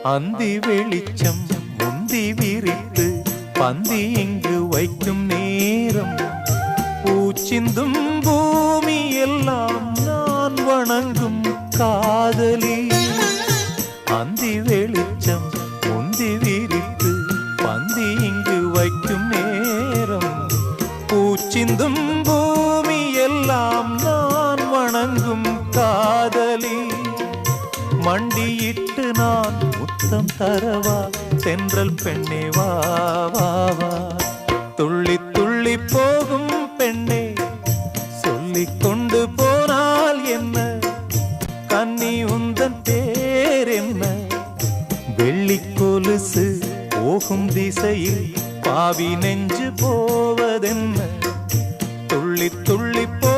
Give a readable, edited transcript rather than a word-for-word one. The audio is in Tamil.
அந்தி வெளிச்சம் முந்தி விரித்து பந்தி இங்கு வைக்கும் நேரம் பூச்சிந்தும் பூமி எல்லாம் நான் வணங்கும் காதலி. அந்தி வெளிச்சம் முந்தி விரித்து பந்தி இங்கு வைக்கும் நேரம் பூச்சிந்தும் பூமி எல்லாம் நான் வணங்கும் காதலி. மண்டியிட்டு நான் முத்தம் தரவா தென்றல் பெண்ணே வா வா வா. துள்ளி துள்ளி போகும் பெண்ணே சொல்லிக் கொண்டு போனால் என்ன, கன்னி உந்தன் பேர் என்ன. வெள்ளி கொலுசு போகும் திசையில் பாவி நெஞ்சு போவதென்ன. துள்ளி துள்ளி போ